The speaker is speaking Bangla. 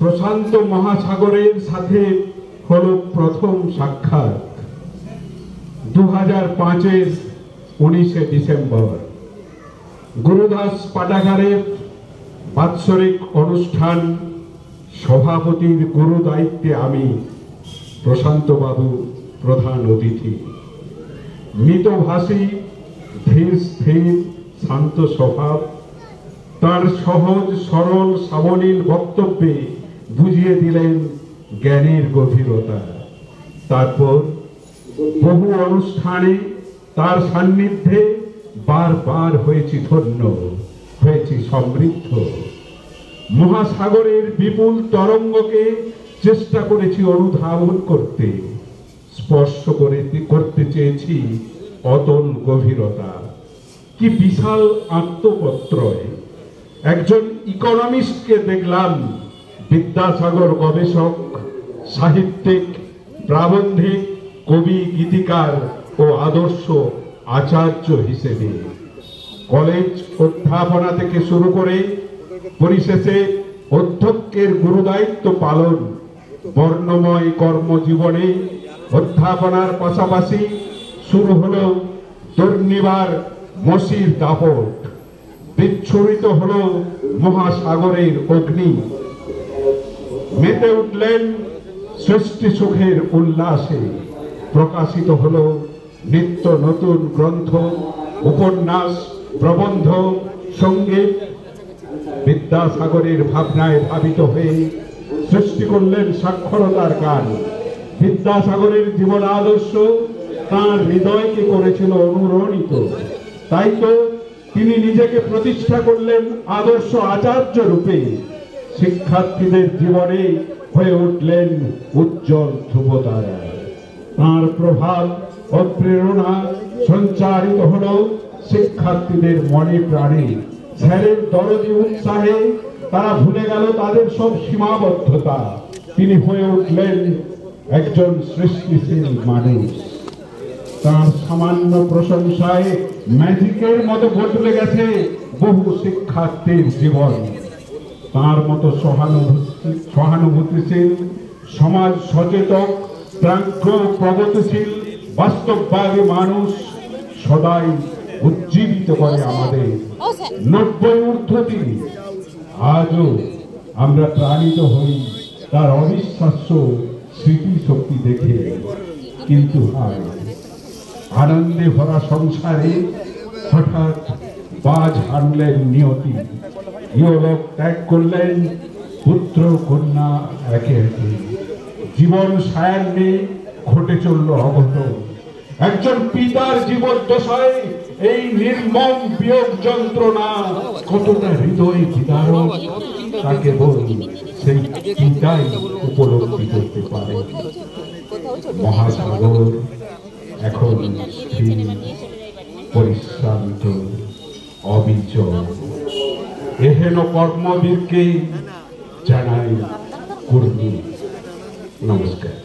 প্রশান্ত মহাসাগরের সাথে হলো প্রথম সাক্ষাৎ 2005-এর 19শে ডিসেম্বর। গুরুদাস পাঠাগারের বাৎসরিক অনুষ্ঠান সভাপতির গুরু দায়িত্বে আমি, প্রশান্ত বাবু প্রধান অতিথি। মিতভাষী, ধীর স্থির, শান্ত স্বভাব, তার সহজ সরল সাবলীল বক্তব্যে বুঝিয়ে দিলেন জ্ঞানের গভীরতা। তারপর বহু অনুষ্ঠানে তার সান্নিধ্যে বারবার হয়েছি ধন্য, হয়েছি সমৃদ্ধ। মহাসাগরের বিপুল তরঙ্গকে চেষ্টা করেছি অনুধাবন করতে, স্পর্শ করতে চেয়েছি অতল গভীরতা। কি বিশাল আত্মপত্রয়! একজন ইকোনমিস্টকে দেখলাম বিদ্যাসাগর গবেষক, সাহিত্যিক, প্রাবন্ধিক, কবি, গীতিকার ও আদর্শ আচার্য হিসেবে। কলেজ অধ্যাপনা থেকে শুরু করে পরিশেষে অধ্যক্ষের গুরুদায়িত্ব পালন, বর্ণময় কর্মজীবনে অধ্যাপনার পাশাপাশি শুরু হল দুর্নিবার মসির দাপট, বিচ্ছুরিত হল মহাসাগরের অগ্নি, মেতে উঠলেন সৃষ্টি সুখের উল্লাসে, প্রকাশিত হল নিত্য নতুন গ্রন্থ, উপন্যাস, প্রবন্ধ, সঙ্গীত। বিদ্যাসাগরের ভাবনায় ভাবিত হয়ে সৃষ্টি করলেন সাক্ষরতার গান। বিদ্যাসাগরের জীবন আদর্শ তাঁর হৃদয়কে করেছিল অনুরণিত। তাই তো তিনি নিজেকে প্রতিষ্ঠা করলেন আদর্শ আচার্য রূপে। শিক্ষার্থীদের জীবনে হয়ে উঠলেন উজ্জ্বল ধ্রুবতারা। তাঁর প্রভাব ও প্রেরণা সঞ্চারিত হল শিক্ষার্থীদের মনে প্রাণে। স্যারের দরদি উৎসাহে তারা ভুলে গেল তাদের সব সীমাবদ্ধতা। তিনি হয়ে উঠলেন একজন সৃষ্টিশীল মানুষ। তার সামান্য প্রশংসায় ম্যাজিকের মতো বদলে গেছে বহু শিক্ষার্থীর জীবন। তার মতো সহানুভূতিশীল, সমাজ সচেতন, প্রাজ্ঞ, প্রগতিশীল, বাস্তববাদী মানুষ সদাই উজ্জীবিত করে আমাদের। 90 ঊর্ধ্ব তিনি। আজও আমরা প্রাণিত হই তার অবিশ্বাস্য স্মৃতিশক্তি দেখে। কিন্তু আনন্দে ভরা সংসারে হঠাৎ বাজ হারলেন নিয়তি। ইহলোক ত্যাগ করলেন পুত্র কন্যা একে একে। জীবন সায়ান্নে ঘটে চলল অঘটন। একজন পিতার জীবদ্দশায় এই নির্মম বিয়োগ যন্ত্রণা কতটা হৃদয় বিদারক তা কেবল সেই পিতাই উপলব্ধি করতে পারে। মহাসাগর এখন স্থির, পরিশ্রান্ত, অবিচল। এহেন কর্মবীরকে জানাই কর্মী নমস্কার।